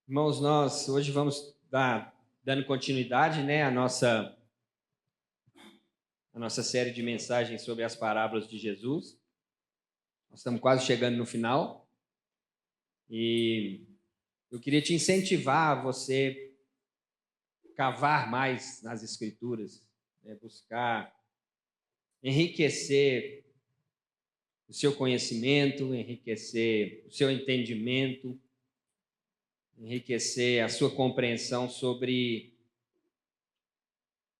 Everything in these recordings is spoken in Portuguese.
Irmãos, nós hoje vamos dando continuidade, né, à nossa série de mensagens sobre as parábolas de Jesus. Nós estamos quase chegando no final e eu queria te incentivar a você cavar mais nas Escrituras, né, buscar enriquecer o seu conhecimento, enriquecer o seu entendimento, enriquecer a sua compreensão sobre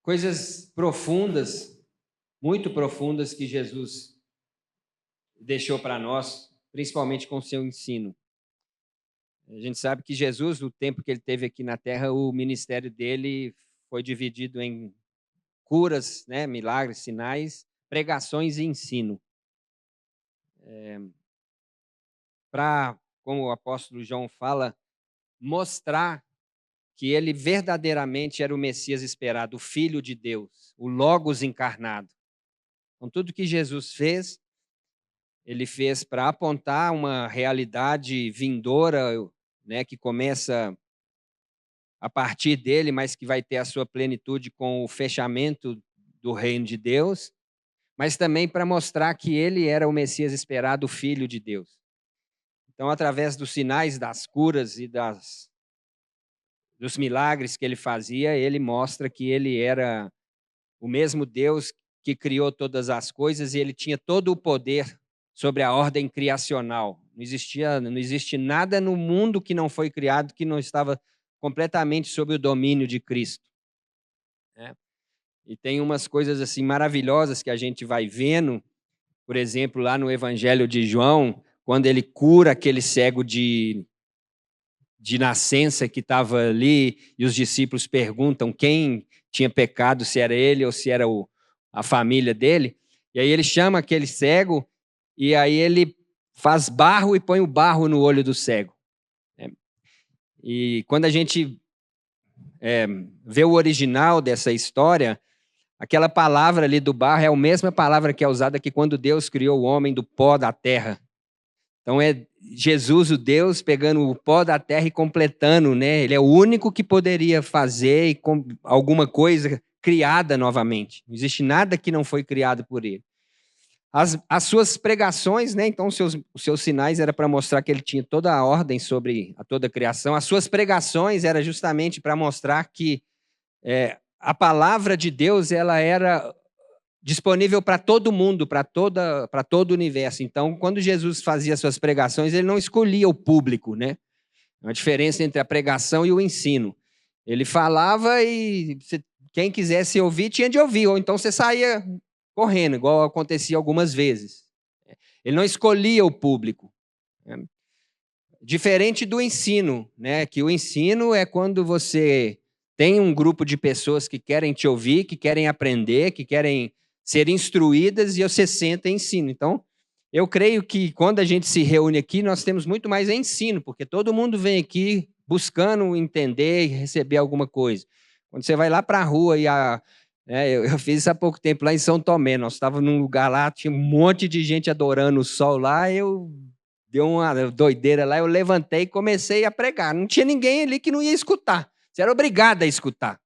coisas profundas, muito profundas que Jesus deixou para nós, principalmente com o seu ensino. A gente sabe que Jesus, no tempo que ele teve aqui na Terra, o ministério dele foi dividido em curas, né, milagres, sinais, pregações e ensino. Para, como o apóstolo João fala, mostrar que ele verdadeiramente era o Messias esperado, o Filho de Deus, o Logos encarnado. Então, tudo que Jesus fez, ele fez para apontar uma realidade vindoura, né, que começa a partir dele, mas que vai ter a sua plenitude com o fechamento do reino de Deus, mas também para mostrar que ele era o Messias esperado, o Filho de Deus. Então, através dos sinais, das curas e dos milagres que ele fazia, ele mostra que ele era o mesmo Deus que criou todas as coisas e ele tinha todo o poder sobre a ordem criacional. Não existe nada no mundo que não foi criado que não estava completamente sob o domínio de Cristo, né? E tem umas coisas assim maravilhosas que a gente vai vendo, por exemplo, lá no Evangelho de João, quando ele cura aquele cego de nascença que estava ali, e os discípulos perguntam quem tinha pecado, se era ele ou se era a família dele, e aí ele chama aquele cego, e aí ele faz barro e põe o barro no olho do cego. E quando a gente vê o original dessa história, aquela palavra ali do barro é a mesma palavra que é usada que quando Deus criou o homem do pó da terra. Então é Jesus, o Deus, pegando o pó da terra e completando, né? Ele é o único que poderia fazer alguma coisa criada novamente. Não existe nada que não foi criado por ele. As suas pregações, né? Então os seus sinais era para mostrar que ele tinha toda a ordem sobre toda a criação. As suas pregações era justamente para mostrar que a palavra de Deus ela era disponível para todo mundo, para todo o universo. Então, quando Jesus fazia suas pregações, ele não escolhia o público, né? Uma diferença entre a pregação e o ensino. Ele falava e quem quisesse ouvir, tinha de ouvir, ou então você saía correndo, igual acontecia algumas vezes. Ele não escolhia o público, né? Diferente do ensino, né? Que o ensino é quando você tem um grupo de pessoas que querem te ouvir, que querem aprender, que querem ser instruídas e você senta e ensina. Então, eu creio que quando a gente se reúne aqui, nós temos muito mais ensino, porque todo mundo vem aqui buscando entender e receber alguma coisa. Quando você vai lá para a rua eu fiz isso há pouco tempo lá em São Tomé, nós estávamos num lugar lá, tinha um monte de gente adorando o sol lá, deu uma doideira lá, eu levantei e comecei a pregar. Não tinha ninguém ali que não ia escutar. Você era obrigado a escutar.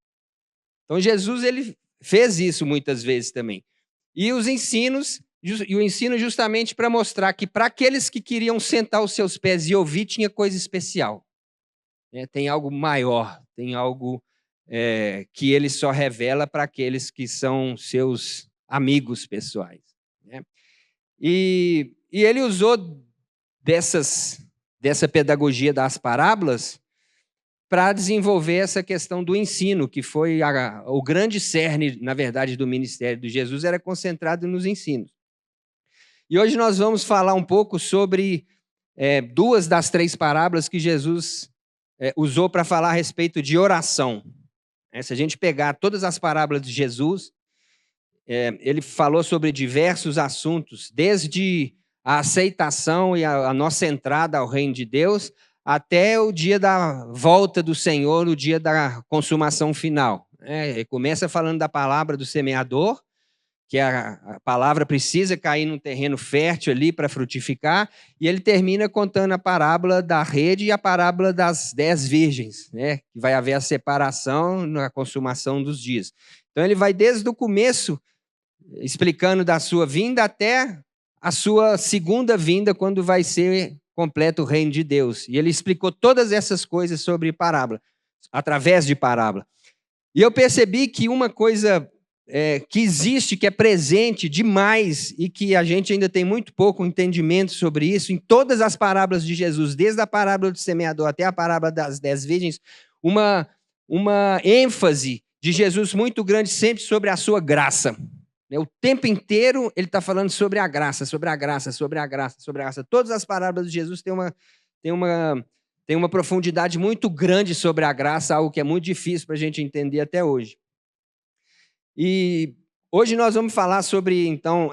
Então, Jesus ele fez isso muitas vezes também. E o ensino justamente para mostrar que para aqueles que queriam sentar os seus pés e ouvir, tinha coisa especial, né? Tem algo maior, tem algo que ele só revela para aqueles que são seus amigos pessoais, né? E ele usou dessa pedagogia das parábolas para desenvolver essa questão do ensino, que foi o grande cerne, na verdade, do ministério de Jesus, era concentrado nos ensinos. E hoje nós vamos falar um pouco sobre duas das três parábolas que Jesus usou para falar a respeito de oração. Se a gente pegar todas as parábolas de Jesus, ele falou sobre diversos assuntos, desde a aceitação e a nossa entrada ao reino de Deus, até o dia da volta do Senhor, o dia da consumação final. Ele começa falando da palavra do semeador, que a palavra precisa cair num terreno fértil ali para frutificar, e ele termina contando a parábola da rede e a parábola das 10 virgens, né? Que vai haver a separação na consumação dos dias. Então ele vai desde o começo, explicando da sua vinda até a sua segunda vinda, quando vai ser completo o reino de Deus. E ele explicou todas essas coisas sobre parábola, através de parábola. E eu percebi que uma coisa que existe, que é presente demais e que a gente ainda tem muito pouco entendimento sobre isso, em todas as parábolas de Jesus, desde a parábola do semeador até a parábola das 10 virgens, uma ênfase de Jesus muito grande sempre sobre a sua graça. O tempo inteiro ele está falando sobre a graça, sobre a graça, sobre a graça, sobre a graça. Todas as parábolas de Jesus têm uma profundidade muito grande sobre a graça, algo que é muito difícil para a gente entender até hoje. E hoje nós vamos falar sobre, então,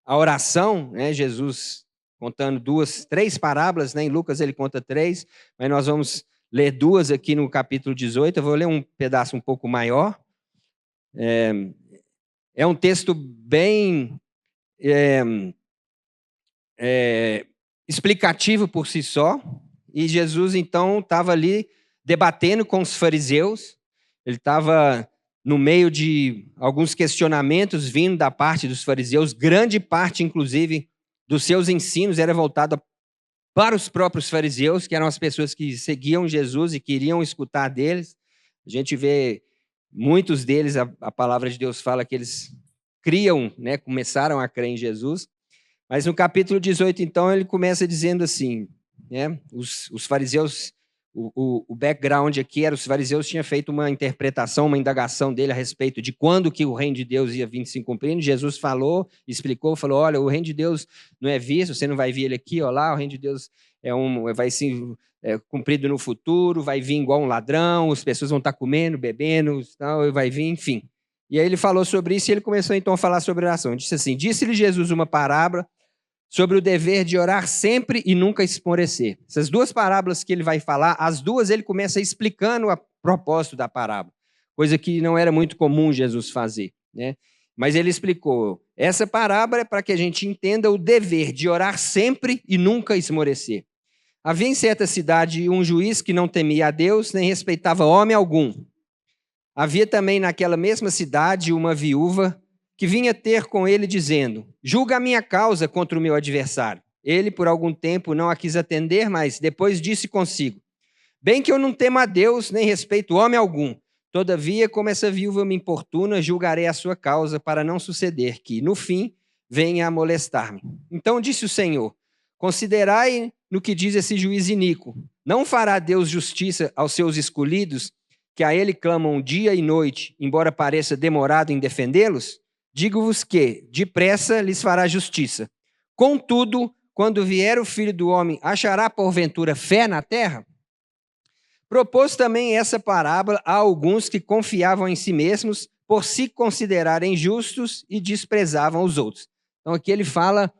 a oração, né? Jesus contando três parábolas, né? Em Lucas ele conta 3, mas nós vamos ler 2 aqui no capítulo 18. Eu vou ler um pedaço um pouco maior. É um texto bem explicativo por si só, e Jesus, então, estava ali debatendo com os fariseus. Ele estava no meio de alguns questionamentos vindo da parte dos fariseus. Grande parte, inclusive, dos seus ensinos era voltada para os próprios fariseus, que eram as pessoas que seguiam Jesus e queriam escutar deles. A gente vê muitos deles, a palavra de Deus fala que eles criam, né, começaram a crer em Jesus. Mas no capítulo 18, então, ele começa dizendo assim, né, os fariseus, o background aqui era os fariseus tinham feito uma interpretação, uma indagação dele a respeito de quando que o reino de Deus ia vir se cumprindo. Jesus falou, explicou, falou, olha, o reino de Deus não é visto, você não vai ver ele aqui, ó lá, o reino de Deus vai ser cumprido no futuro, vai vir igual um ladrão, as pessoas vão estar comendo, bebendo, tal, vai vir, enfim. E aí ele falou sobre isso e ele começou então a falar sobre oração. Ele disse assim, disse-lhe Jesus uma parábola sobre o dever de orar sempre e nunca esmorecer. Essas 2 parábolas que ele vai falar, as 2 ele começa explicando o propósito da parábola, coisa que não era muito comum Jesus fazer, né? Mas ele explicou, essa parábola é para que a gente entenda o dever de orar sempre e nunca esmorecer. Havia em certa cidade um juiz que não temia a Deus, nem respeitava homem algum. Havia também naquela mesma cidade uma viúva que vinha ter com ele dizendo, julga a minha causa contra o meu adversário. Ele, por algum tempo, não a quis atender, mas depois disse consigo, bem que eu não temo a Deus, nem respeito homem algum. Todavia, como essa viúva me importuna, julgarei a sua causa, para não suceder que, no fim, venha a molestar-me. Então disse o Senhor, considerai no que diz esse juiz iníquo. Não fará Deus justiça aos seus escolhidos, que a ele clamam dia e noite, embora pareça demorado em defendê-los? Digo-vos que, depressa, lhes fará justiça. Contudo, quando vier o Filho do Homem, achará porventura fé na terra? Propôs também essa parábola a alguns que confiavam em si mesmos, por se considerarem justos e desprezavam os outros. Então aqui ele fala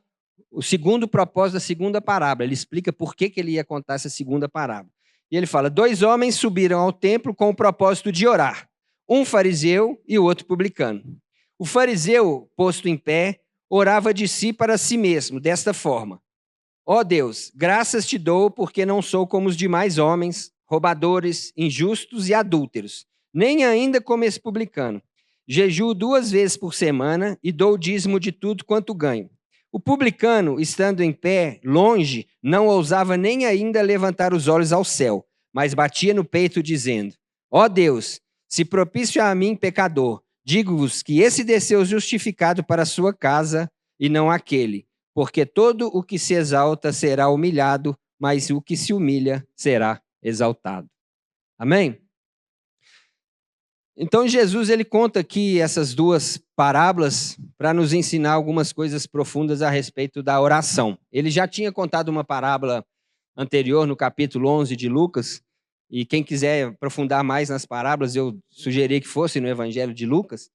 o segundo propósito da segunda parábola. Ele explica por que ele ia contar essa segunda parábola. E ele fala, 2 homens subiram ao templo com o propósito de orar, um fariseu e o outro publicano. O fariseu, posto em pé, orava de si para si mesmo, desta forma, ó Deus, graças te dou porque não sou como os demais homens, roubadores, injustos e adúlteros, nem ainda como esse publicano. Jejuo 2 vezes por semana e dou o dízimo de tudo quanto ganho. O publicano, estando em pé, longe, não ousava nem ainda levantar os olhos ao céu, mas batia no peito dizendo, ó Deus, se propício a mim, pecador, digo-vos que esse desceu justificado para a sua casa e não aquele, porque todo o que se exalta será humilhado, mas o que se humilha será exaltado. Amém? Então Jesus ele conta aqui essas 2 parábolas para nos ensinar algumas coisas profundas a respeito da oração. Ele já tinha contado uma parábola anterior no capítulo 11 de Lucas, e quem quiser aprofundar mais nas parábolas, eu sugeri que fosse no Evangelho de Lucas.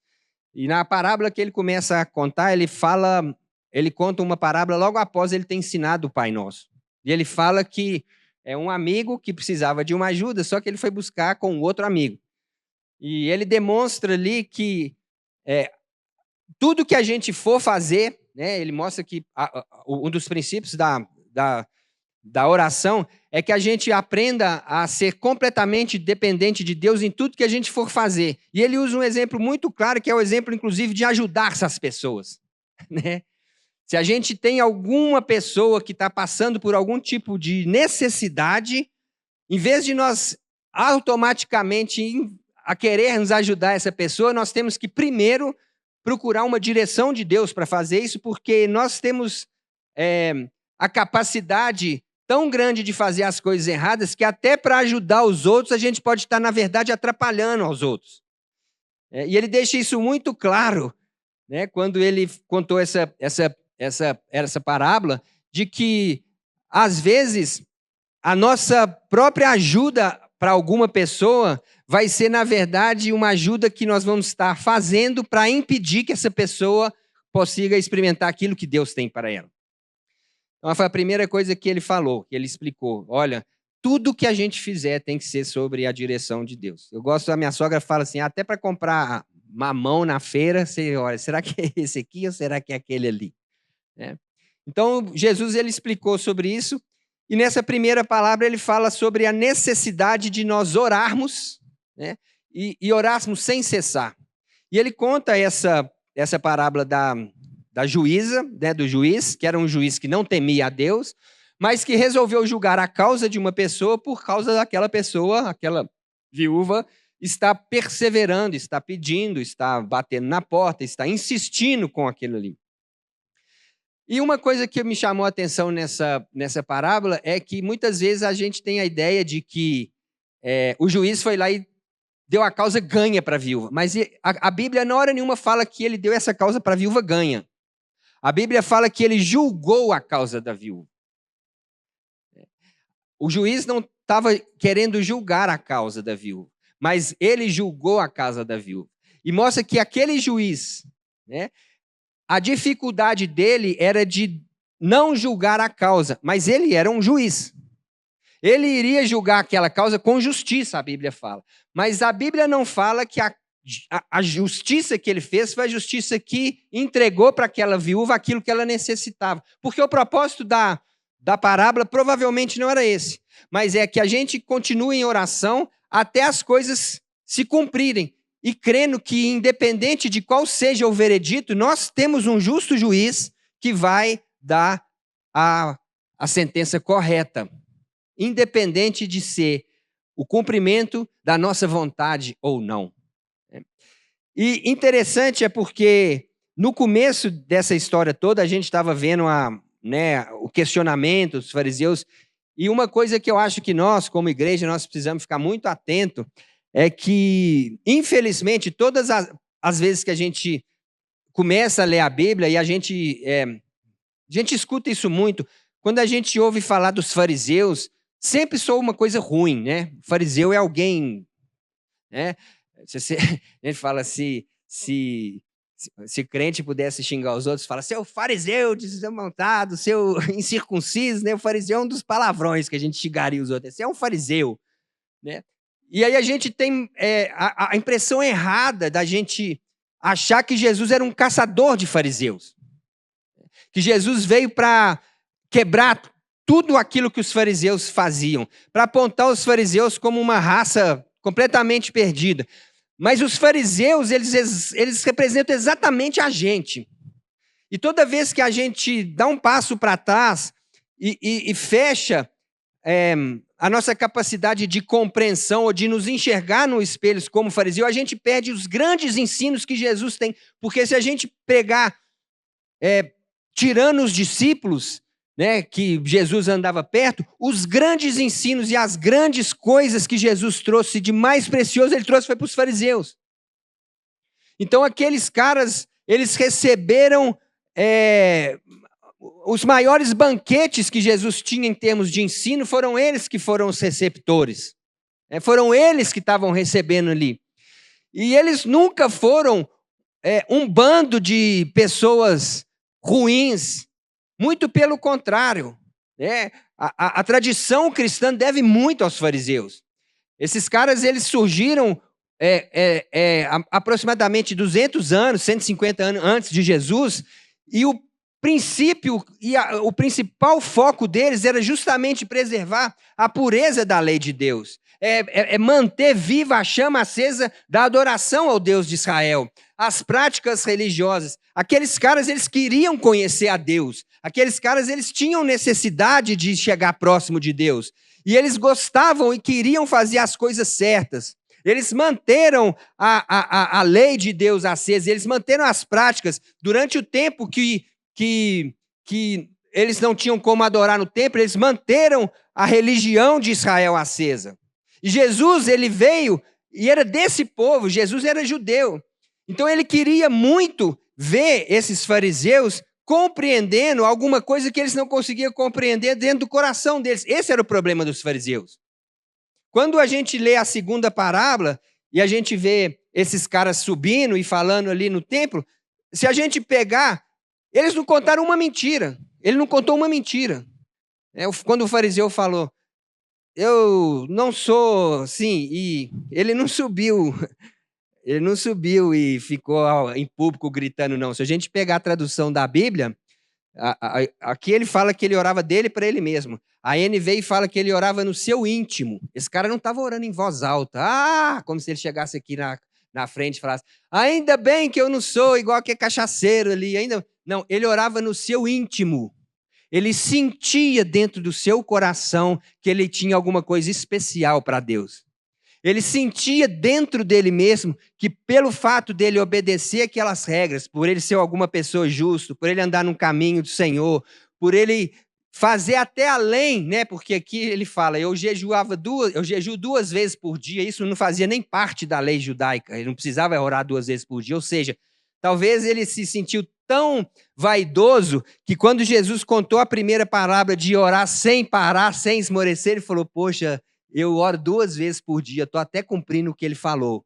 E na parábola que ele começa a contar, ele conta uma parábola logo após ele ter ensinado o Pai Nosso. E ele fala que é um amigo que precisava de uma ajuda, só que ele foi buscar com outro amigo. E ele demonstra ali que tudo que a gente for fazer, né, ele mostra que um dos princípios da oração é que a gente aprenda a ser completamente dependente de Deus em tudo que a gente for fazer. E ele usa um exemplo muito claro, que é o exemplo, inclusive, de ajudar essas pessoas. Né? Se a gente tem alguma pessoa que está passando por algum tipo de necessidade, em vez de nós automaticamente a querermos ajudar essa pessoa, nós temos que primeiro procurar uma direção de Deus para fazer isso, porque nós temos a capacidade tão grande de fazer as coisas erradas que até para ajudar os outros a gente pode estar, na verdade, atrapalhando aos outros. E ele deixa isso muito claro, né, quando ele contou essa parábola, de que, às vezes, a nossa própria ajuda para alguma pessoa vai ser, na verdade, uma ajuda que nós vamos estar fazendo para impedir que essa pessoa consiga experimentar aquilo que Deus tem para ela. Então, foi a primeira coisa que ele falou, que ele explicou. Olha, tudo que a gente fizer tem que ser sobre a direção de Deus. Eu gosto, a minha sogra fala assim, até para comprar mamão na feira, você olha, será que é esse aqui ou será que é aquele ali? Então, Jesus ele explicou sobre isso, e nessa primeira palavra ele fala sobre a necessidade de nós orarmos, né, e orarmos sem cessar. E ele conta essa parábola da juíza, né, do juiz, que era um juiz que não temia a Deus, mas que resolveu julgar a causa de uma pessoa por causa daquela pessoa, aquela viúva, está perseverando, está pedindo, está batendo na porta, está insistindo com aquilo ali. E uma coisa que me chamou a atenção nessa parábola é que muitas vezes a gente tem a ideia de que o juiz foi lá e deu a causa ganha para a viúva, mas a Bíblia, na hora nenhuma, fala que ele deu essa causa para a viúva ganha. A Bíblia fala que ele julgou a causa da viúva. O juiz não estava querendo julgar a causa da viúva, mas ele julgou a causa da viúva. E mostra que aquele juiz, né, a dificuldade dele era de não julgar a causa, mas ele era um juiz. Ele iria julgar aquela causa com justiça, a Bíblia fala. Mas a Bíblia não fala que a justiça que ele fez foi a justiça que entregou para aquela viúva aquilo que ela necessitava. Porque o propósito da parábola provavelmente não era esse, mas é que a gente continue em oração até as coisas se cumprirem, e crendo que, independente de qual seja o veredito, nós temos um justo juiz que vai dar a sentença correta, independente de ser o cumprimento da nossa vontade ou não. E interessante é porque, no começo dessa história toda, a gente estava vendo o questionamento dos fariseus, e uma coisa que eu acho que nós, como igreja, nós precisamos ficar muito atento, é que, infelizmente, todas as vezes que a gente começa a ler a Bíblia, e a gente escuta isso muito, quando a gente ouve falar dos fariseus, sempre soa uma coisa ruim, né? O fariseu é alguém, né? A gente fala se crente pudesse xingar os outros, fala, seu fariseu desmontado, seu incircunciso, né? O fariseu é um dos palavrões que a gente xingaria os outros. Esse é um fariseu, né? E aí a gente tem a impressão errada da gente achar que Jesus era um caçador de fariseus. Que Jesus veio para quebrar tudo aquilo que os fariseus faziam, para apontar os fariseus como uma raça completamente perdida. Mas os fariseus, eles representam exatamente a gente. E toda vez que a gente dá um passo para trás e fecha a nossa capacidade de compreensão ou de nos enxergar no espelho como fariseu, a gente perde os grandes ensinos que Jesus tem. Porque se a gente pregar tirando os discípulos, né, que Jesus andava perto, os grandes ensinos e as grandes coisas que Jesus trouxe de mais precioso, ele trouxe foi para os fariseus. Então aqueles caras, eles receberam os maiores banquetes que Jesus tinha em termos de ensino, foram eles que foram os receptores. Foram eles que estavam recebendo ali. E eles nunca foram um bando de pessoas ruins. Muito pelo contrário, a tradição cristã deve muito aos fariseus. Esses caras, eles surgiram aproximadamente 200 anos, 150 anos antes de Jesus, e o princípio e o principal foco deles era justamente preservar a pureza da lei de Deus. Manter viva a chama acesa da adoração ao Deus de Israel. As práticas religiosas. Aqueles caras, eles queriam conhecer a Deus. Aqueles caras, eles tinham necessidade de chegar próximo de Deus. E eles gostavam e queriam fazer as coisas certas. Eles manteram a lei de Deus acesa, eles manteram as práticas durante o tempo que eles não tinham como adorar no templo, eles manteram a religião de Israel acesa. E Jesus, ele veio e era desse povo, Jesus era judeu. Então ele queria muito ver esses fariseus compreendendo alguma coisa que eles não conseguiam compreender dentro do coração deles. Esse era o problema dos fariseus. Quando a gente lê a segunda parábola e a gente vê esses caras subindo e falando ali no templo, se a gente pegar, eles não contaram uma mentira. Ele não contou uma mentira. Quando o fariseu falou, eu não sou, sim, e ele não subiu e ficou em público gritando, não. Se a gente pegar a tradução da Bíblia, aqui ele fala que ele orava dele para ele mesmo. A NVI fala que ele orava no seu íntimo. Esse cara não estava orando em voz alta. Como se ele chegasse aqui na frente e falasse, ainda bem que eu não sou igual aquele cachaceiro ali. Não, ele orava no seu íntimo. Ele sentia dentro do seu coração que ele tinha alguma coisa especial para Deus. Ele sentia dentro dele mesmo que pelo fato dele obedecer aquelas regras, por ele ser alguma pessoa justa, por ele andar no caminho do Senhor, por ele fazer até além, né? Porque aqui ele fala, eu jejuo 2 vezes por dia, isso não fazia nem parte da lei judaica, ele não precisava orar 2 vezes por dia, ou seja, talvez ele se sentiu tão vaidoso que quando Jesus contou a primeira parábola de orar sem parar, sem esmorecer, ele falou, poxa, eu oro 2 vezes por dia, estou até cumprindo o que ele falou.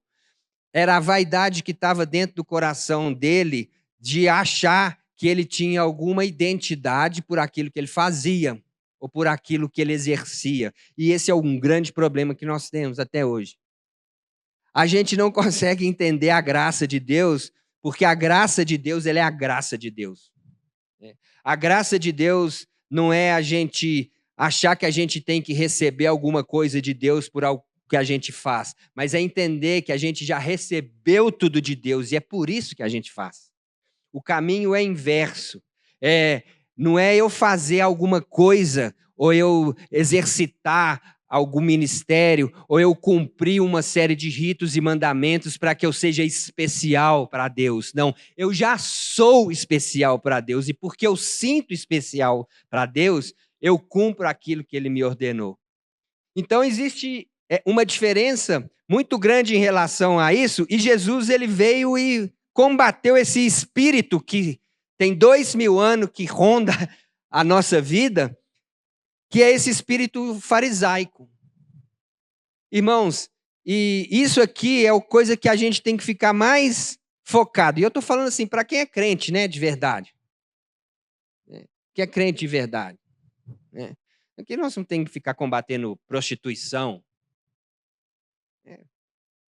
Era a vaidade que estava dentro do coração dele de achar que ele tinha alguma identidade por aquilo que ele fazia ou por aquilo que ele exercia. E esse é um grande problema que nós temos até hoje. A gente não consegue entender a graça de Deus, porque a graça de Deus, ela é a graça de Deus. A graça de Deus não é a gente achar que a gente tem que receber alguma coisa de Deus por algo que a gente faz, mas é entender que a gente já recebeu tudo de Deus e é por isso que a gente faz. O caminho é inverso. Não é eu fazer alguma coisa ou eu exercitar algum ministério ou eu cumprir uma série de ritos e mandamentos para que eu seja especial para Deus. Não, eu já sou especial para Deus e porque eu sinto especial para Deus, eu cumpro aquilo que Ele me ordenou. Então existe uma diferença muito grande em relação a isso e Jesus ele veio e combateu esse espírito que tem 2000 anos que ronda a nossa vida, que é esse espírito farisaico. Irmãos, e isso aqui é a coisa que a gente tem que ficar mais focado. E eu estou falando assim, para quem é crente, né, de verdade. Que é crente de verdade. Aqui nós não temos que ficar combatendo prostituição.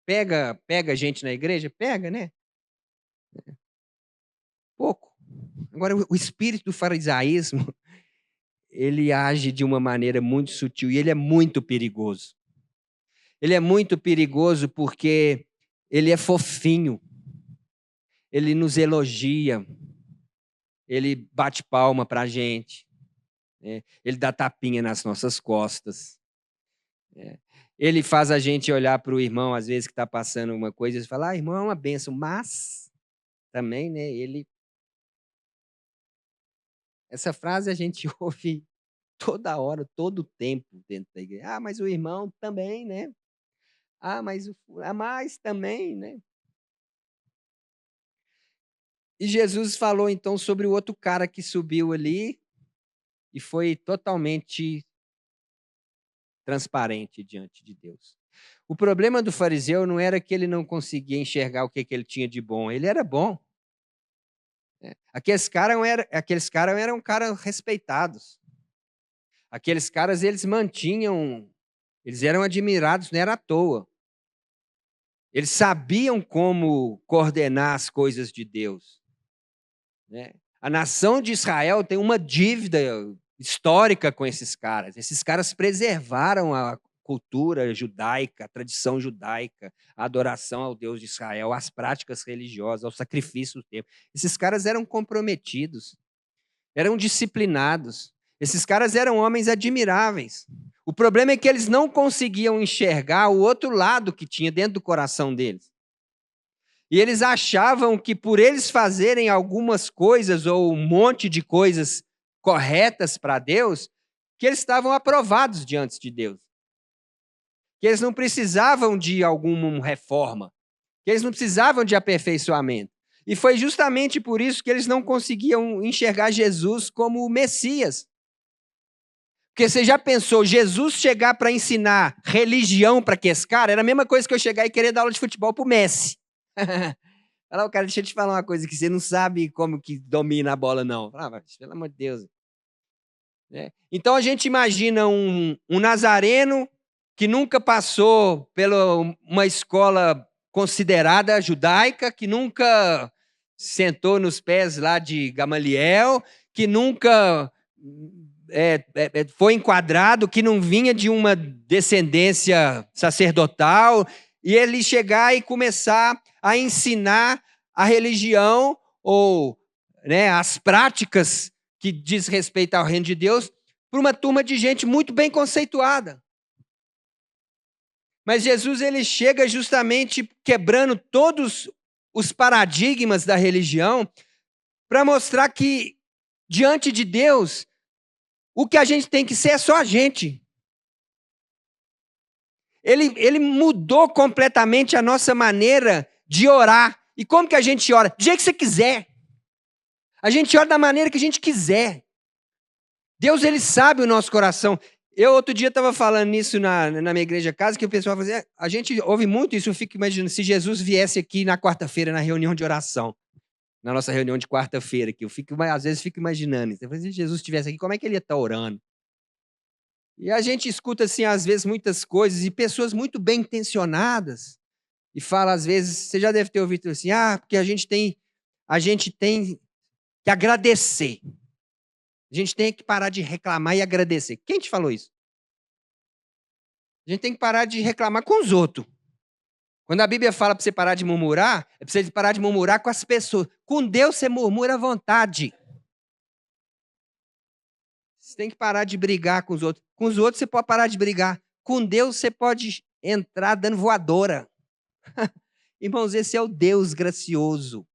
Pega gente na igreja? Pega, né? Pouco. Agora, o espírito do farisaísmo, ele age de uma maneira muito sutil e ele é muito perigoso. Ele é muito perigoso porque ele é fofinho, ele nos elogia, ele bate palma para a gente, ele dá tapinha nas nossas costas. Ele faz a gente olhar para o irmão, às vezes, que está passando uma coisa, e falar, irmão, é uma bênção, mas também, né, ele... Essa frase a gente ouve toda hora, todo o tempo dentro da igreja. Mas o irmão também, né? Mas também, né? E Jesus falou então sobre o outro cara que subiu ali e foi totalmente transparente diante de Deus. O problema do fariseu não era que ele não conseguia enxergar o que ele tinha de bom, ele era bom. Aqueles caras eram caras respeitados. Aqueles caras, eles eram admirados, não era à toa. Eles sabiam como coordenar as coisas de Deus, né? A nação de Israel tem uma dívida histórica com esses caras. Esses caras preservaram a cultura judaica, a tradição judaica, a adoração ao Deus de Israel, as práticas religiosas, ao sacrifício do tempo. Esses caras eram comprometidos, eram disciplinados. Esses caras eram homens admiráveis. O problema é que eles não conseguiam enxergar o outro lado que tinha dentro do coração deles. E eles achavam que por eles fazerem algumas coisas ou um monte de coisas corretas para Deus, que eles estavam aprovados diante de Deus. Que eles não precisavam de alguma reforma, que eles não precisavam de aperfeiçoamento. E foi justamente por isso que eles não conseguiam enxergar Jesus como o Messias. Porque você já pensou, Jesus chegar para ensinar religião para que esse cara, era a mesma coisa que eu chegar e querer dar aula de futebol para o Messi. Fala, cara, deixa eu te falar uma coisa, que você não sabe como que domina a bola, não. Fala, pelo amor de Deus. Então a gente imagina um nazareno que nunca passou por uma escola considerada judaica, que nunca sentou nos pés lá de Gamaliel, que nunca foi enquadrado, que não vinha de uma descendência sacerdotal, e ele chegar e começar a ensinar a religião ou as práticas que diz respeito ao reino de Deus para uma turma de gente muito bem conceituada. Mas Jesus ele chega justamente quebrando todos os paradigmas da religião para mostrar que, diante de Deus, o que a gente tem que ser é só a gente. Ele mudou completamente a nossa maneira de orar. E como que a gente ora? Do jeito que você quiser. A gente ora da maneira que a gente quiser. Deus, ele sabe o nosso coração. Eu, outro dia, estava falando nisso na minha igreja casa, que o pessoal fazia. A gente ouve muito isso, eu fico imaginando, se Jesus viesse aqui na quarta-feira, na reunião de oração, na nossa reunião de quarta-feira, que às vezes fico imaginando isso. Se Jesus estivesse aqui, como é que ele ia estar orando? E a gente escuta, assim, às vezes, muitas coisas, e pessoas muito bem intencionadas, e fala, às vezes, você já deve ter ouvido assim, porque a gente tem que agradecer. A gente tem que parar de reclamar e agradecer. Quem te falou isso? A gente tem que parar de reclamar com os outros. Quando a Bíblia fala para você parar de murmurar, é para você parar de murmurar com as pessoas. Com Deus você murmura à vontade. Você tem que parar de brigar com os outros. Com os outros você pode parar de brigar. Com Deus você pode entrar dando voadora. Irmãos, esse é o Deus gracioso.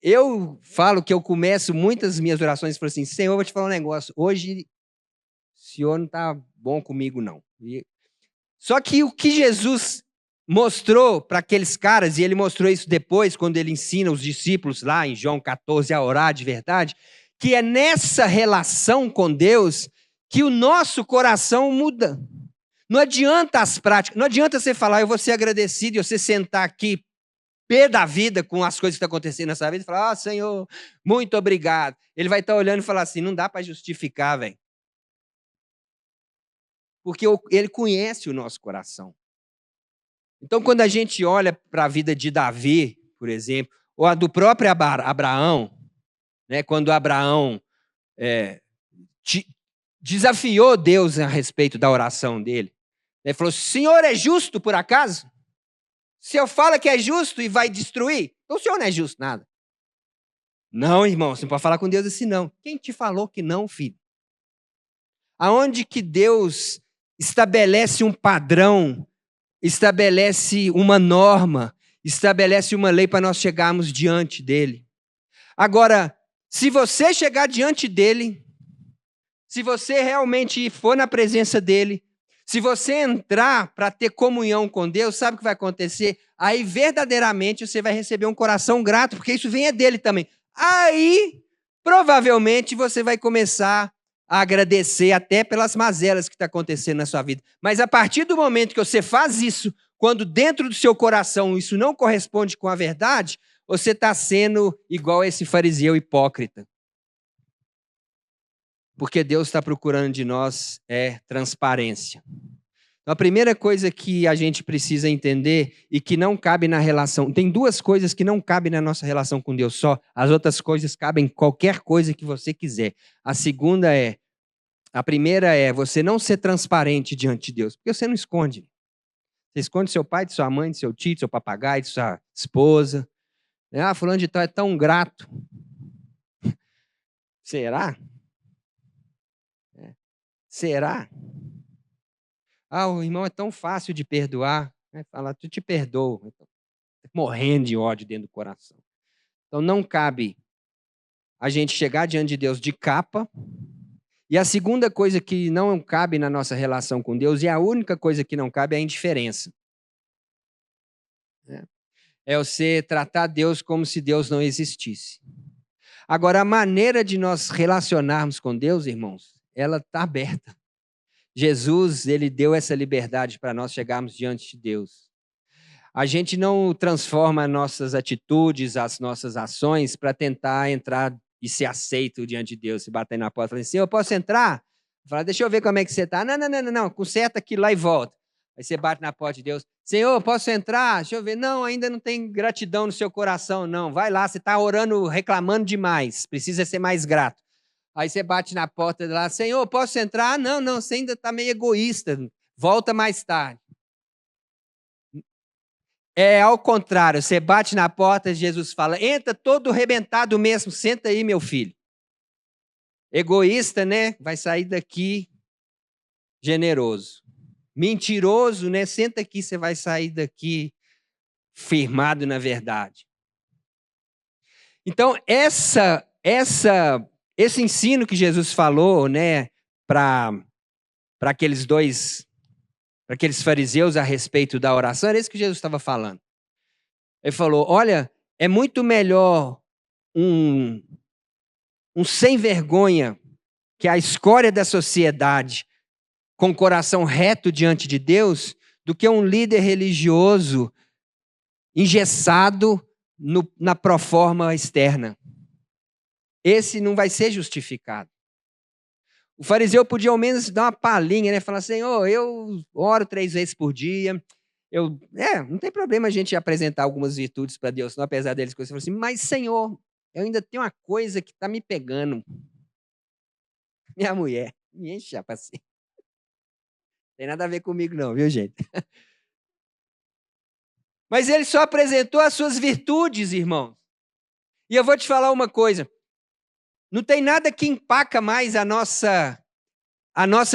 Eu falo que eu começo muitas minhas orações e falo assim, Senhor, eu vou te falar um negócio. Hoje o Senhor não está bom comigo, não. Só que o que Jesus mostrou para aqueles caras, e ele mostrou isso depois, quando ele ensina os discípulos lá em João 14 a orar de verdade, que é nessa relação com Deus que o nosso coração muda. Não adianta as práticas, não adianta você falar, eu vou ser agradecido, e você sentar aqui, pé da vida com as coisas que estão acontecendo nessa vida, e falar, Senhor, muito obrigado. Ele vai estar olhando e falar assim, não dá para justificar, velho. Porque ele conhece o nosso coração. Então, quando a gente olha para a vida de Davi, por exemplo, ou a do próprio Abraão, quando Abraão desafiou Deus a respeito da oração dele, ele falou, Senhor é justo por acaso? O Senhor fala que é justo e vai destruir? Então o Senhor não é justo nada. Não, irmão, você não pode falar com Deus assim não. Quem te falou que não, filho? Aonde que Deus estabelece um padrão, estabelece uma norma, estabelece uma lei para nós chegarmos diante dele. Agora, se você chegar diante dele, se você realmente for na presença dele, se você entrar para ter comunhão com Deus, sabe o que vai acontecer? Aí, verdadeiramente, você vai receber um coração grato, porque isso vem dele também. Aí, provavelmente, você vai começar a agradecer até pelas mazelas que está acontecendo na sua vida. Mas a partir do momento que você faz isso, quando dentro do seu coração isso não corresponde com a verdade, você está sendo igual a esse fariseu hipócrita. Porque Deus está procurando de nós transparência. Então, a primeira coisa que a gente precisa entender e que não cabe na relação... Tem duas coisas que não cabem na nossa relação com Deus só. As outras coisas cabem em qualquer coisa que você quiser. A primeira é você não ser transparente diante de Deus, porque você não esconde. Você esconde de seu pai, de sua mãe, de seu tio, de seu papagaio, de sua esposa. Fulano de tal é tão grato. Será? Será? O irmão é tão fácil de perdoar. Fala, tu te perdoo. Morrendo de ódio dentro do coração. Então não cabe a gente chegar diante de Deus de capa. E a segunda coisa que não cabe na nossa relação com Deus, e a única coisa que não cabe é a indiferença. É você tratar Deus como se Deus não existisse. Agora, a maneira de nós relacionarmos com Deus, irmãos, ela está aberta. Jesus, ele deu essa liberdade para nós chegarmos diante de Deus. A gente não transforma nossas atitudes, as nossas ações para tentar entrar e ser aceito diante de Deus. Se bater na porta e falar assim, eu posso entrar? Fala, deixa eu ver como é que você está. Não, conserta aquilo lá e volta. Aí você bate na porta de Deus. Senhor, posso entrar? Deixa eu ver. Não, ainda não tem gratidão no seu coração, não. Vai lá, você está orando, reclamando demais. Precisa ser mais grato. Aí você bate na porta lá. Senhor, posso entrar? Não, você ainda está meio egoísta. Volta mais tarde. É ao contrário. Você bate na porta, Jesus fala, entra todo arrebentado mesmo. Senta aí, meu filho. Egoísta, né? Vai sair daqui generoso. Mentiroso, né? Senta aqui, você vai sair daqui firmado na verdade. Então, esse ensino que Jesus falou, né, para aqueles fariseus a respeito da oração, era isso que Jesus estava falando. Ele falou, olha, é muito melhor um sem vergonha que a escória da sociedade com o coração reto diante de Deus, do que um líder religioso engessado na proforma externa. Esse não vai ser justificado. O fariseu podia ao menos dar uma palhinha, né? Falar, Senhor, eu oro 3 vezes por dia. Não tem problema a gente apresentar algumas virtudes para Deus, não, apesar deles coisas. Assim, mas, Senhor, eu ainda tenho uma coisa que está me pegando. Minha mulher, me enche a paciência. Tem nada a ver comigo não, viu, gente? Mas ele só apresentou as suas virtudes, irmãos. E eu vou te falar uma coisa. Não tem nada que empaca mais a nossa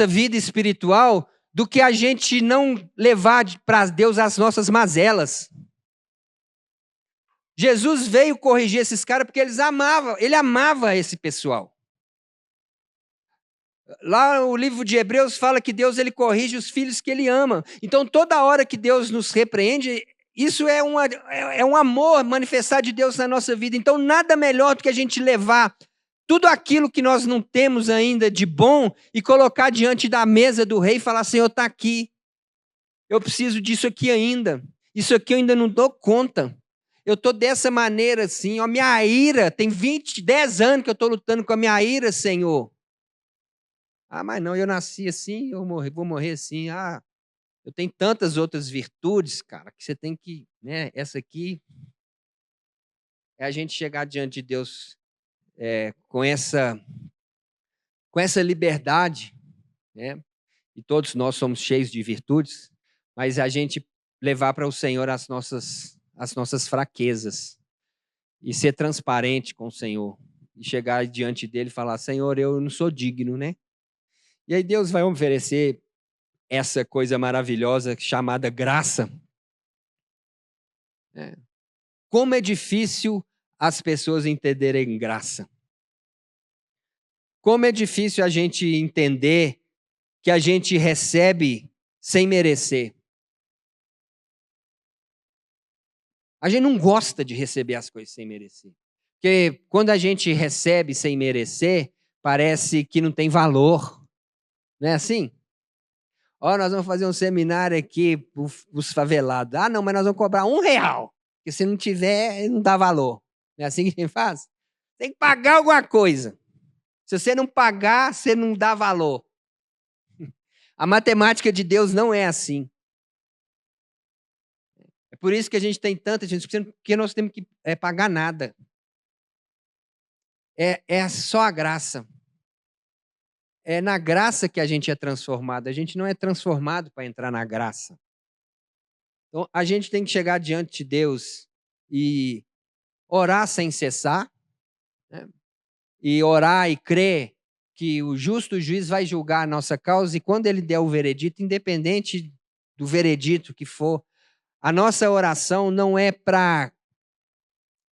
vida espiritual do que a gente não levar para Deus as nossas mazelas. Jesus veio corrigir esses caras porque ele amava esse pessoal. Lá o livro de Hebreus fala que Deus ele corrige os filhos que ele ama. Então toda hora que Deus nos repreende, isso é um amor manifestado de Deus na nossa vida. Então nada melhor do que a gente levar tudo aquilo que nós não temos ainda de bom e colocar diante da mesa do rei e falar, Senhor, está aqui. Eu preciso disso aqui ainda. Isso aqui eu ainda não dou conta. Eu estou dessa maneira assim. A minha ira, tem 10 anos que eu estou lutando com a minha ira, Senhor. Mas não, eu nasci assim, eu vou morrer assim. Eu tenho tantas outras virtudes, cara, que você tem que, né? Essa aqui é a gente chegar diante de Deus com essa liberdade, né? E todos nós somos cheios de virtudes, mas a gente levar para o Senhor as nossas fraquezas e ser transparente com o Senhor e chegar diante dele e falar, Senhor, eu não sou digno, né? E aí Deus vai oferecer essa coisa maravilhosa chamada graça. Como é difícil as pessoas entenderem graça. Como é difícil a gente entender que a gente recebe sem merecer. A gente não gosta de receber as coisas sem merecer. Porque quando a gente recebe sem merecer, parece que não tem valor. Não é assim? Nós vamos fazer um seminário aqui para os favelados. Não, mas nós vamos cobrar R$1. Porque se não tiver, não dá valor. Não é assim que a gente faz? Tem que pagar alguma coisa. Se você não pagar, você não dá valor. A matemática de Deus não é assim. É por isso que a gente tem tanta gente, porque nós temos que pagar nada. É só a graça. É na graça que a gente é transformado. A gente não é transformado para entrar na graça. Então, a gente tem que chegar diante de Deus e orar sem cessar, né? E orar e crer que o justo juiz vai julgar a nossa causa, e quando ele der o veredito, independente do veredito que for, a nossa oração não é para...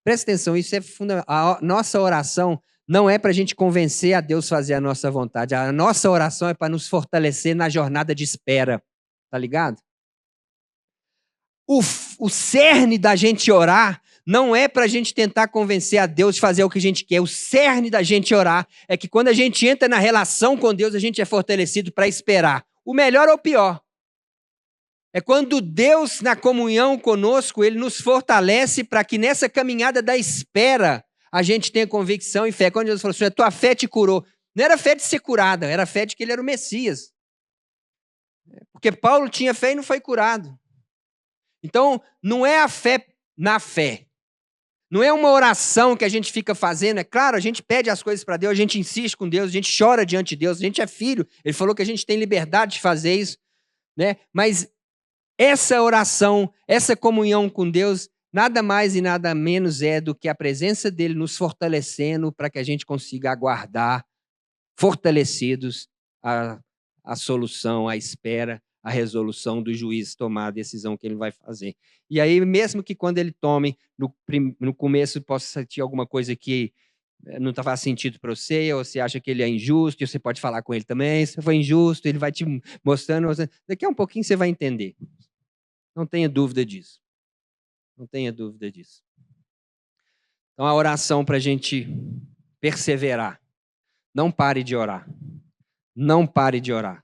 Presta atenção, isso é fundamental. A nossa oração não é para a gente convencer a Deus a fazer a nossa vontade. A nossa oração é para nos fortalecer na jornada de espera. Tá ligado? O cerne da gente orar não é para a gente tentar convencer a Deus de fazer o que a gente quer. O cerne da gente orar é que quando a gente entra na relação com Deus, a gente é fortalecido para esperar. O melhor ou o pior. É quando Deus, na comunhão conosco, Ele nos fortalece para que nessa caminhada da espera a gente tenha convicção e fé. Quando Jesus falou assim, a tua fé te curou. Não era fé de ser curada, era fé de que Ele era o Messias. Porque Paulo tinha fé e não foi curado. Então, não é a fé na fé. Não é uma oração que a gente fica fazendo. É claro, a gente pede as coisas para Deus, a gente insiste com Deus, a gente chora diante de Deus, a gente é filho. Ele falou que a gente tem liberdade de fazer isso, né? Mas essa oração, essa comunhão com Deus, nada mais e nada menos é do que a presença dele nos fortalecendo para que a gente consiga aguardar, fortalecidos, a solução, a espera, a resolução do juiz tomar a decisão que ele vai fazer. E aí, mesmo que quando ele tome, no começo possa sentir alguma coisa que não faz sentido para você, ou você acha que ele é injusto, e você pode falar com ele também, se foi injusto, ele vai te mostrando, daqui a um pouquinho você vai entender. Não tenha dúvida disso. Não tenha dúvida disso. Então, a oração para a gente perseverar. Não pare de orar. Não pare de orar.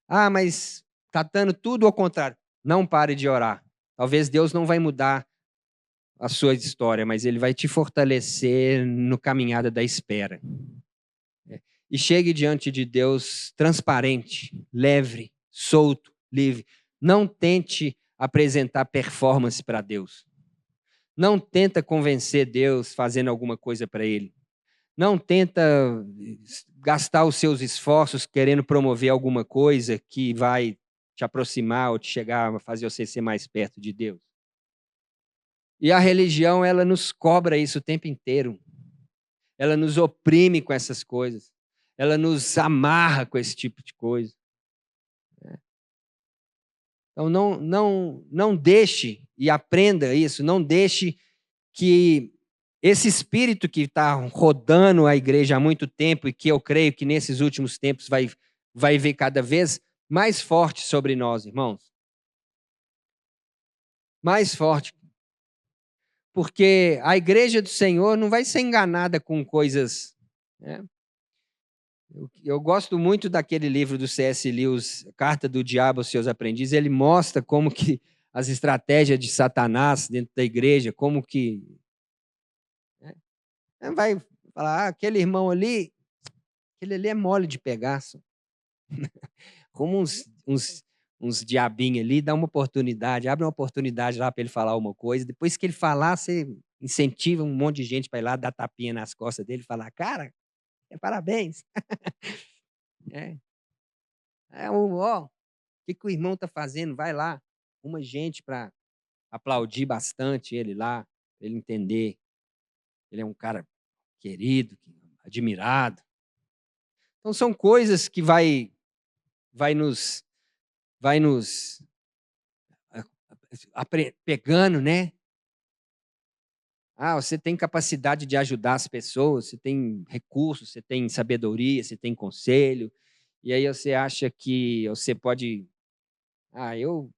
Ah, mas está dando tudo ao contrário. Não pare de orar. Talvez Deus não vai mudar a sua história, mas Ele vai te fortalecer no caminhada da espera. E chegue diante de Deus transparente, leve, solto, livre. Não tente apresentar performance para Deus. Não tenta convencer Deus fazendo alguma coisa para Ele. Não tenta gastar os seus esforços querendo promover alguma coisa que vai te aproximar ou te chegar a fazer você ser mais perto de Deus. E a religião, ela nos cobra isso o tempo inteiro. Ela nos oprime com essas coisas. Ela nos amarra com esse tipo de coisa. Então, não deixe, e aprenda isso, não deixe que esse espírito que está rodando a igreja há muito tempo e que eu creio que nesses últimos tempos vai ver cada vez mais forte sobre nós, irmãos. Mais forte. Porque a igreja do Senhor não vai ser enganada com coisas... né? Eu gosto muito daquele livro do C.S. Lewis, Carta do Diabo aos Seus Aprendizes. Ele mostra como que as estratégias de Satanás dentro da igreja, como que... vai falar, aquele irmão ali, aquele ali é mole de pegar. Como uns diabinhos ali, dá uma oportunidade, abre uma oportunidade lá para ele falar uma coisa. Depois que ele falar, você incentiva um monte de gente para ir lá dar tapinha nas costas dele e falar, cara, parabéns. O que o irmão está fazendo? Vai lá, uma gente para aplaudir bastante ele lá, para ele entender. Ele é um cara querido, admirado. Então, são coisas que vai nos pegando, né? Você tem capacidade de ajudar as pessoas, você tem recursos, você tem sabedoria, você tem conselho, e aí você acha que você pode... eu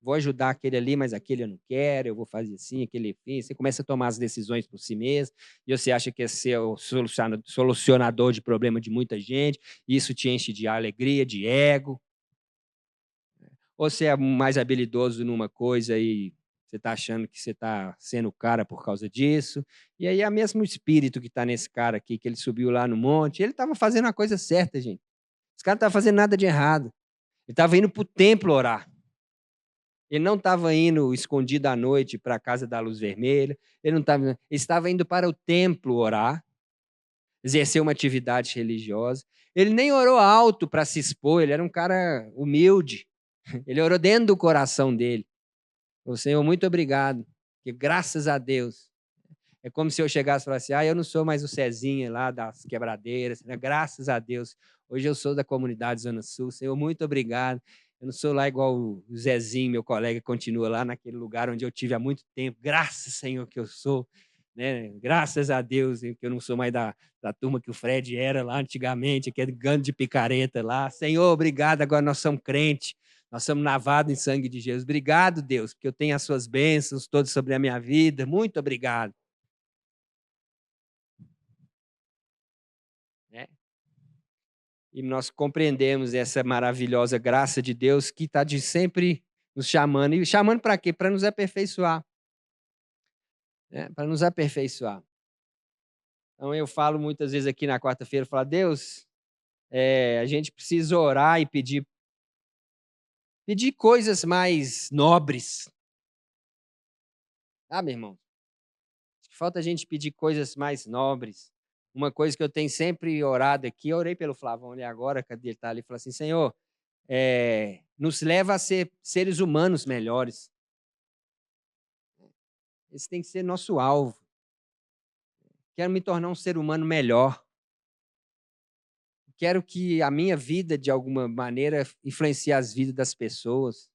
vou ajudar aquele ali, mas aquele eu não quero, eu vou fazer assim, aquele assim. Você começa a tomar as decisões por si mesmo, e você acha que é ser o solucionador de problema de muita gente, e isso te enche de alegria, de ego. Ou você é mais habilidoso numa coisa e você está achando que você está sendo o cara por causa disso. E aí é o mesmo espírito que está nesse cara aqui, que ele subiu lá no monte. Ele estava fazendo a coisa certa, gente. Esse cara não estava fazendo nada de errado. Ele estava indo para o templo orar. Ele não estava indo escondido à noite para a casa da luz vermelha. Ele estava indo para o templo orar, exercer uma atividade religiosa. Ele nem orou alto para se expor, ele era um cara humilde. Ele orou dentro do coração dele. O Senhor, muito obrigado, que graças a Deus. É como se eu chegasse e falasse, eu não sou mais o Cezinha lá das quebradeiras, né? Graças a Deus. Hoje eu sou da comunidade Zona Sul. Senhor, muito obrigado. Eu não sou lá igual o Zezinho, meu colega, continua lá naquele lugar onde eu tive há muito tempo. Graças, Senhor, que eu sou. Né? Graças a Deus, que eu não sou mais da turma que o Fred era lá antigamente, aquele gando de picareta lá. Senhor, obrigado, agora nós somos crentes. Nós somos lavados em sangue de Jesus. Obrigado, Deus, porque eu tenho as suas bênçãos todas sobre a minha vida. Muito obrigado. Né? E nós compreendemos essa maravilhosa graça de Deus que está de sempre nos chamando. E chamando para quê? Para nos aperfeiçoar. Né? Para nos aperfeiçoar. Então eu falo muitas vezes aqui na quarta-feira, falo, Deus, a gente precisa orar e pedir coisas mais nobres. Meu irmão? Falta a gente pedir coisas mais nobres. Uma coisa que eu tenho sempre orado aqui, eu orei pelo Flavão ali agora, cadê ele está ali, falou assim, Senhor, nos leva a ser seres humanos melhores. Esse tem que ser nosso alvo. Quero me tornar um ser humano melhor. Quero que a minha vida, de alguma maneira, influencie as vidas das pessoas.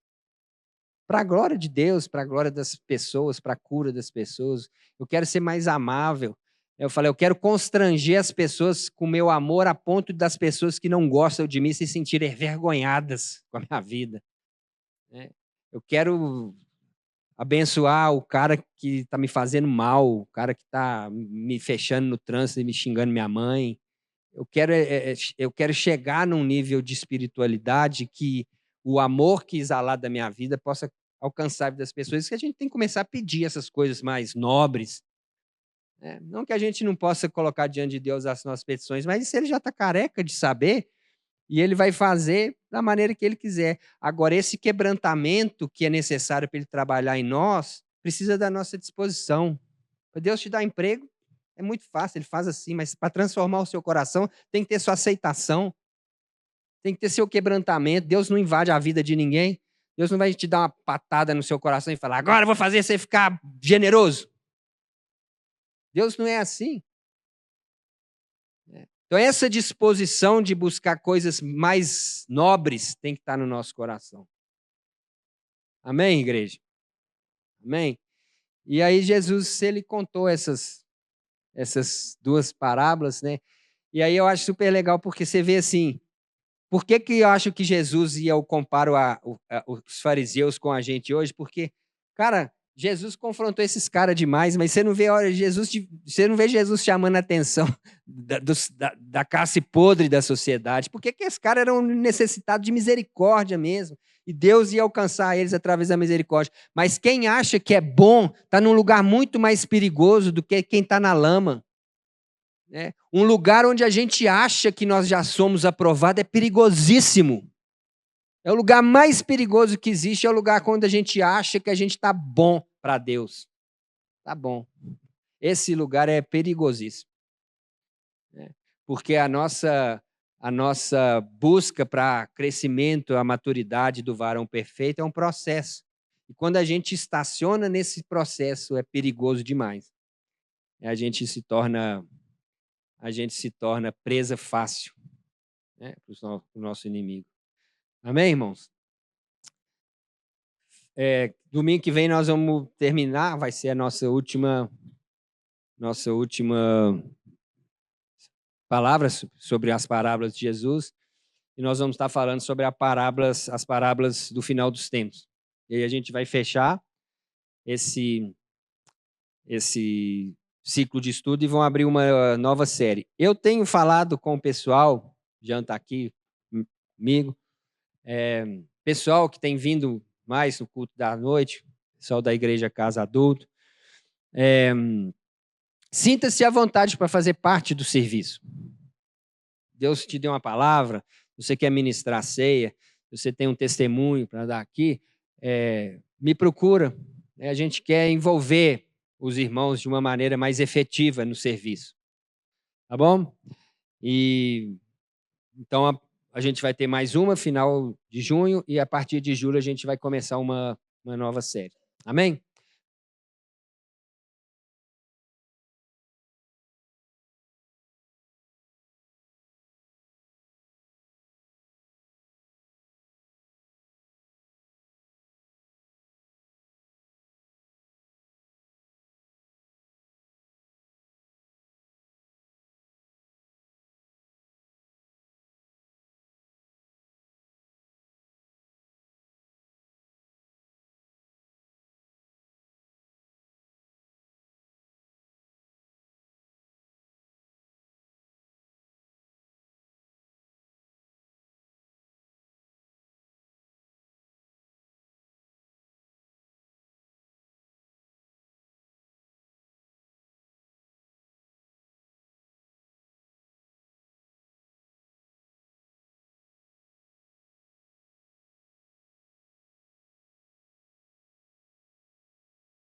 Para a glória de Deus, para a glória das pessoas, para a cura das pessoas. Eu quero ser mais amável. Eu falei, eu quero constranger as pessoas com meu amor a ponto das pessoas que não gostam de mim se sentirem envergonhadas com a minha vida. Eu quero abençoar o cara que está me fazendo mal, o cara que está me fechando no trânsito e me xingando minha mãe. Eu quero chegar num nível de espiritualidade que o amor que exalar da minha vida possa alcançar a vida das pessoas. Isso que a gente tem que começar a pedir essas coisas mais nobres. Né? Não que a gente não possa colocar diante de Deus as nossas petições, mas isso ele já está careca de saber e ele vai fazer da maneira que ele quiser. Agora, esse quebrantamento que é necessário para ele trabalhar em nós, precisa da nossa disposição. Para Deus te dar emprego, é muito fácil, ele faz assim, mas para transformar o seu coração, tem que ter sua aceitação, tem que ter seu quebrantamento. Deus não invade a vida de ninguém. Deus não vai te dar uma patada no seu coração e falar, agora eu vou fazer você ficar generoso. Deus não é assim. Então, essa disposição de buscar coisas mais nobres tem que estar no nosso coração. Amém, igreja? Amém? E aí Jesus, ele contou essas duas parábolas, né? E aí eu acho super legal, porque você vê assim, por que eu acho que Jesus, e eu comparo os fariseus com a gente hoje? Porque, cara, Jesus confrontou esses caras demais, mas você não vê Jesus chamando a atenção da classe podre da sociedade. Por que esses caras eram necessitados de misericórdia mesmo? E Deus ia alcançar eles através da misericórdia. Mas quem acha que é bom está num lugar muito mais perigoso do que quem está na lama. Né? Um lugar onde a gente acha que nós já somos aprovados é perigosíssimo. É o lugar mais perigoso que existe, é o lugar onde a gente acha que a gente está bom para Deus. Tá bom. Esse lugar é perigosíssimo. Né? Porque a nossa busca para crescimento, a maturidade do varão perfeito é um processo. E quando a gente estaciona nesse processo, é perigoso demais. A gente se torna presa fácil, né, para o nosso inimigo. Amém, irmãos? Domingo que vem nós vamos terminar, vai ser a nossa última palavra sobre as parábolas de Jesus, e nós vamos estar falando sobre as parábolas do final dos tempos. E aí a gente vai fechar esse ciclo de estudo e vão abrir uma nova série. Eu tenho falado com o pessoal, Jean está aqui comigo, pessoal que tem vindo mais no culto da noite, pessoal da Igreja Casa Adulto, sinta-se à vontade para fazer parte do serviço. Deus te deu uma palavra, você quer ministrar a ceia, Se você tem um testemunho para dar aqui, me procura. A gente quer envolver os irmãos de uma maneira mais efetiva no serviço. Tá bom? E então a gente vai ter mais uma final de junho e a partir de julho a gente vai começar uma nova série. Amém?